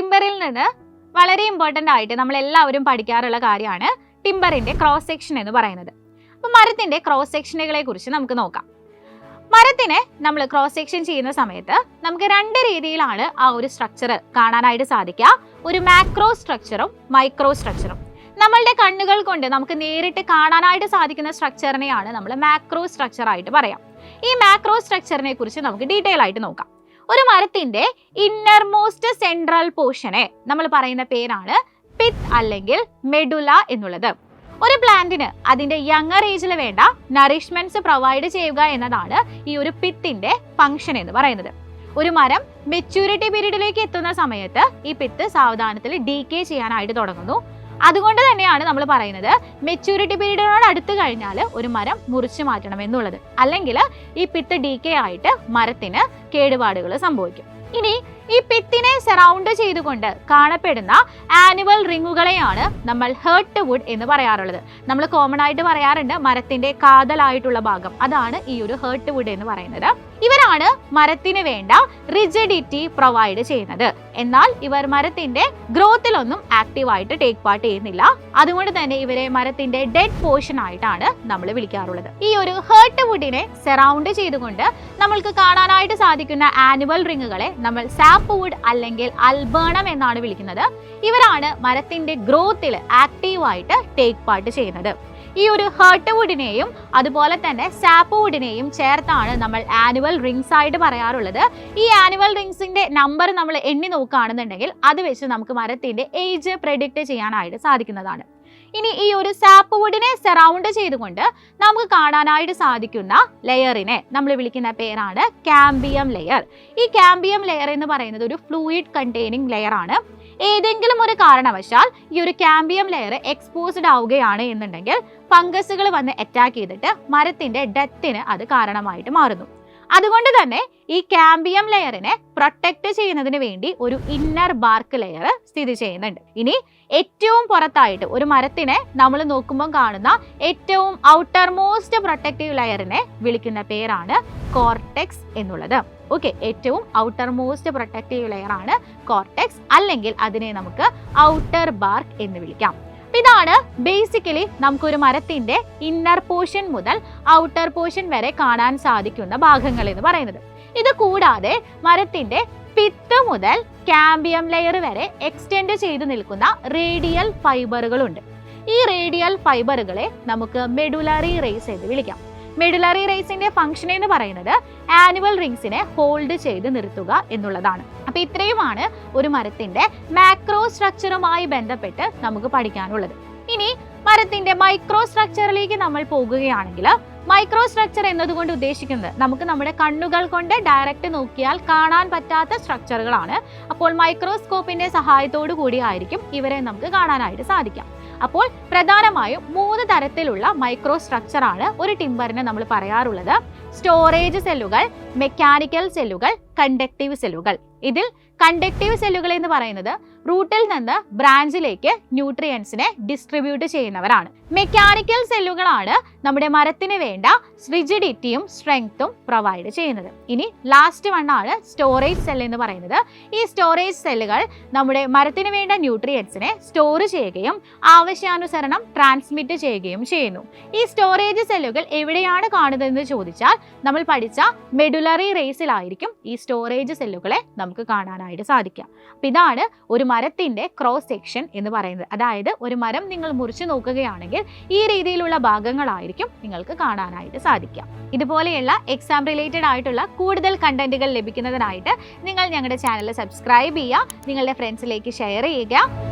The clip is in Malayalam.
ടിമ്പറിൽ നിന്ന് വളരെ ഇമ്പോർട്ടൻ്റ് ആയിട്ട് നമ്മൾ എല്ലാവരും പഠിക്കാറുള്ള കാര്യമാണ് ടിമ്പറിന്റെ ക്രോസ് സെക്ഷൻ എന്ന് പറയുന്നത്. അപ്പോൾ മരത്തിന്റെ ക്രോസ് സെക്ഷനുകളെ കുറിച്ച് നമുക്ക് നോക്കാം. മരത്തിനെ നമ്മൾ ക്രോസ് സെക്ഷൻ ചെയ്യുന്ന സമയത്ത് നമുക്ക് രണ്ട് രീതിയിലാണ് ആ ഒരു സ്ട്രക്ചർ കാണാനായിട്ട് സാധിക്കുക. ഒരു മാക്രോ സ്ട്രക്ചറും മൈക്രോ സ്ട്രക്ചറും. നമ്മളുടെ കണ്ണുകൾ കൊണ്ട് നമുക്ക് നേരിട്ട് കാണാനായിട്ട് സാധിക്കുന്ന സ്ട്രക്ചറിനെയാണ് നമ്മൾ മാക്രോ സ്ട്രക്ചർ ആയിട്ട് പറയാം. ഈ മാക്രോ സ്ട്രക്ചറിനെ കുറിച്ച് നമുക്ക് ഡീറ്റെയിൽ ആയിട്ട് നോക്കാം. ഒരു മരത്തിന്റെ ഇന്നർമോസ്റ്റ് സെൻട്രൽ പോർഷനെ നമ്മൾ പറയുന്ന പേരാണ് പിത്ത് അല്ലെങ്കിൽ മെഡുല എന്നുള്ളത്. ഒരു പ്ലാന്റിന് അതിന്റെ യങ്ങർ ഏജിൽ വേണ്ട നറിഷ്മെന്റ്സ് പ്രൊവൈഡ് ചെയ്യുക എന്നതാണ് ഈ ഒരു പിത്തിന്റെ ഫംഗ്ഷൻ എന്ന് പറയുന്നത്. ഒരു മരം മെച്യൂരിറ്റി പീരീഡിലേക്ക് എത്തുന്ന സമയത്ത് ഈ പിത്ത് സാവധാനത്തിൽ ഡീകേ ചെയ്യാനായിട്ട് തുടങ്ങുന്നു. അതുകൊണ്ട് തന്നെയാണ് നമ്മൾ പറയുന്നത് മെച്യൂരിറ്റി പീരീഡിനോട് അടുത്ത് കഴിഞ്ഞാൽ ഒരു മരം മുറിച്ചു മാറ്റണം എന്നുള്ളത്. അല്ലെങ്കിൽ ഈ പിത്ത് ഡീകേ ആയിട്ട് മരത്തിന് കേടുപാടുകൾ സംഭവിക്കും. ഇനി ഈ പിത്തിനെ സറൗണ്ട് ചെയ്തുകൊണ്ട് കാണപ്പെടുന്ന ആനുവൽ റിങ്ങുകളെയാണ് നമ്മൾ ഹേർട്ട് വുഡ് എന്ന് പറയാറുള്ളത്. നമ്മൾ കോമൺ ആയിട്ട് പറയാറുണ്ട് മരത്തിന്റെ കാതലായിട്ടുള്ള ഭാഗം, അതാണ് ഈ ഒരു ഹേർട്ട് വുഡ് എന്ന് പറയുന്നത്. ഇവരാണ് മരത്തിന് വേണ്ട റിജിഡിറ്റി പ്രൊവൈഡ് ചെയ്യുന്നത്. എന്നാൽ ഇവർ മരത്തിന്റെ ഗ്രോത്തിലൊന്നും ആക്റ്റീവായിട്ട് ടേക്ക് പാർട്ട് ചെയ്യുന്നില്ല. അതുകൊണ്ട് തന്നെ ഇവരെ മരത്തിന്റെ ഡെഡ് പോർഷൻ ആയിട്ടാണ് നമ്മൾ വിളിക്കാറുള്ളത്. ഈ ഒരു ഹേർട്ട് വുഡിനെ സറൗണ്ട് ചെയ്തുകൊണ്ട് നമ്മൾക്ക് കാണാനായിട്ട് സാധിക്കുന്ന ആനുവൽ റിങ്ങുകളെ നമ്മൾ സാപ്പ് വുഡ് അല്ലെങ്കിൽ അൽബേണം എന്നാണ് വിളിക്കുന്നത്. ഇവരാണ് മരത്തിന്റെ ഗ്രോത്തിൽ ആക്റ്റീവായിട്ട് ടേക്ക് പാർട്ട് ചെയ്യുന്നത്. ഈ ഒരു ഹേർട്ട് വുഡിനെയും അതുപോലെ തന്നെ സാപ്പ് വുഡിനെയും ചേർത്താണ് നമ്മൾ ആനുവൽ റിങ്സ് ആയിട്ട് പറയാറുള്ളത്. ഈ ആനുവൽ റിങ്സിന്റെ നമ്പർ നമ്മൾ എണ്ണി നോക്കുകയാണെന്നുണ്ടെങ്കിൽ അത് വെച്ച് നമുക്ക് മരത്തിന്റെ ഏജ് പ്രെഡിക്റ്റ് ചെയ്യാനായിട്ട് സാധിക്കുന്നതാണ്. ഇനി ഈ ഒരു സാപ്പ് വുഡിനെ സറൗണ്ട് ചെയ്തുകൊണ്ട് നമുക്ക് കാണാനായിട്ട് സാധിക്കുന്ന ലെയറിനെ നമ്മൾ വിളിക്കുന്ന പേരാണ് കാമ്പിയം ലെയർ. ഈ കാമ്പിയം ലെയർ എന്ന് പറയുന്നത് ഒരു ഫ്ലൂയിഡ് കണ്ടെയ്നിങ് ലെയർ ആണ്. ഏതെങ്കിലും ഒരു കാരണവശാൽ ഈ ഒരു കാമ്പിയം ലെയർ എക്സ്പോസ്ഡ് ആവുകയാണ് എന്നുണ്ടെങ്കിൽ ഫംഗസുകൾ വന്ന് അറ്റാക്ക് ചെയ്തിട്ട് മരത്തിന്റെ ഡെത്തിന് അത് കാരണമായിട്ട് മാറുന്നു. അതുകൊണ്ട് തന്നെ ഈ കാമ്പിയം ലെയറിനെ പ്രൊട്ടക്ട് ചെയ്യുന്നതിന് വേണ്ടി ഒരു ഇന്നർ ബാർക്ക് ലെയർ സ്ഥിതി ചെയ്യുന്നുണ്ട്. ഇനി ഏറ്റവും പുറത്തായിട്ട് ഒരു മരത്തിനെ നമ്മൾ നോക്കുമ്പോൾ കാണുന്ന ഏറ്റവും ഔട്ടർ മോസ്റ്റ് പ്രൊട്ടക്റ്റീവ് ലെയറിനെ വിളിക്കുന്ന പേരാണ് കോർട്ടെക്സ് എന്നുള്ളത്. ഓക്കെ, ഏറ്റവും ഔട്ടർ മോസ്റ്റ് പ്രൊട്ടക്റ്റീവ് ലെയർ ആണ് കോർട്ടെക്സ്, അല്ലെങ്കിൽ അതിനെ നമുക്ക് ഔട്ടർ ബാർക്ക് എന്ന് വിളിക്കാം. ഇതാണ് ബേസിക്കലി നമുക്കൊരു മരത്തിന്റെ ഇന്നർ പോർഷൻ മുതൽ ഔട്ടർ പോർഷൻ വരെ കാണാൻ സാധിക്കുന്ന ഭാഗങ്ങൾ എന്ന് പറയുന്നത്. ഇത് കൂടാതെ മരത്തിന്റെ പിത്ത് മുതൽ കാമ്പിയം ലെയർ വരെ എക്സ്റ്റെൻഡ് ചെയ്തു നിൽക്കുന്ന റേഡിയൽ ഫൈബറുകളുണ്ട്. ഈ റേഡിയൽ ഫൈബറുകളെ നമുക്ക് മെഡുലറി റേസ് എന്ന് വിളിക്കാം. മെഡുലറി റേസിന്റെ ഫംഗ്ഷൻ എന്ന് പറയുന്നത് ആനുവൽ റിങ്സിനെ ഹോൾഡ് ചെയ്ത് നിർത്തുക എന്നുള്ളതാണ്. അപ്പൊ ഇത്രയുമാണ് ഒരു മരത്തിന്റെ മാക്രോ സ്ട്രക്ചറുമായി ബന്ധപ്പെട്ട് നമുക്ക് പഠിക്കാനുള്ളത്. ഇനി മരത്തിന്റെ മൈക്രോ സ്ട്രക്ചറിലേക്ക് നമ്മൾ പോകുകയാണെങ്കിൽ മൈക്രോ സ്ട്രക്ചർ എന്നതുകൊണ്ട് ഉദ്ദേശിക്കുന്നത് നമുക്ക് നമ്മുടെ കണ്ണുകൾ കൊണ്ട് ഡയറക്റ്റ് നോക്കിയാൽ കാണാൻ പറ്റാത്ത സ്ട്രക്ചറുകളാണ്. അപ്പോൾ മൈക്രോസ്കോപ്പിന്റെ സഹായത്തോടു കൂടിയായിരിക്കും ഇവരെ നമുക്ക് കാണാനായിട്ട് സാധിക്കാം. അപ്പോൾ പ്രധാനമായും 3 തരത്തിലുള്ള മൈക്രോ സ്ട്രക്ചർ ആണ് ഒരു ടിമ്പറിന് നമ്മൾ പറയാറുള്ളത്. സ്റ്റോറേജ് സെല്ലുകൾ, മെക്കാനിക്കൽ സെല്ലുകൾ, കണ്ടക്റ്റീവ് സെല്ലുകൾ. ഇതിൽ കണ്ടക്റ്റീവ് സെല്ലുകൾ എന്ന് പറയുന്നത് റൂട്ടിൽ നിന്ന് ബ്രാഞ്ചിലേക്ക് ന്യൂട്രിയൻസിനെ ഡിസ്ട്രിബ്യൂട്ട് ചെയ്യുന്നവരാണ്. മെക്കാനിക്കൽ സെല്ലുകളാണ് നമ്മുടെ മരത്തിന് വേണ്ട റിജിഡിറ്റിയും സ്ട്രെങ്ത്തും പ്രൊവൈഡ് ചെയ്യുന്നത്. ഇനി ലാസ്റ്റ് ആണ് സ്റ്റോറേജ് സെൽ എന്ന് പറയുന്നത്. ഈ സ്റ്റോറേജ് സെല്ലുകൾ നമ്മുടെ മരത്തിന് വേണ്ട ന്യൂട്രിയൻസിനെ സ്റ്റോർ ചെയ്യുകയും ആവശ്യാനുസരണം ട്രാൻസ്മിറ്റ് ചെയ്യുകയും ചെയ്യുന്നു. ഈ സ്റ്റോറേജ് സെല്ലുകൾ എവിടെയാണ് കാണുന്നതെന്ന് ചോദിച്ചാൽ നമ്മൾ പഠിച്ച മെഡുലറി റേസിലായിരിക്കും ഈ സ്റ്റോറേജ് സെല്ലുകളെ നമുക്ക് കാണാനായിട്ട് സാധിക്കാം. അപ്പം ഇതാണ് ഒരു മരത്തിന്റെ ക്രോസ് സെക്ഷൻ എന്ന് പറയുന്നത്. അതായത് ഒരു മരം നിങ്ങൾ മുറിച്ചു നോക്കുകയാണെങ്കിൽ ഈ രീതിയിലുള്ള ഭാഗങ്ങളായിരിക്കും നിങ്ങൾക്ക് കാണാനായിട്ട് സാധിക്കുക. ഇതുപോലെയുള്ള എക്സാം റിലേറ്റഡ് ആയിട്ടുള്ള കൂടുതൽ കണ്ടന്റുകൾ ലഭിക്കുന്നതിനായിട്ട് നിങ്ങൾ ഞങ്ങളുടെ ചാനൽ സബ്സ്ക്രൈബ് ചെയ്യുക, നിങ്ങളുടെ ഫ്രണ്ട്സിലേക്ക് ഷെയർ ചെയ്യുക.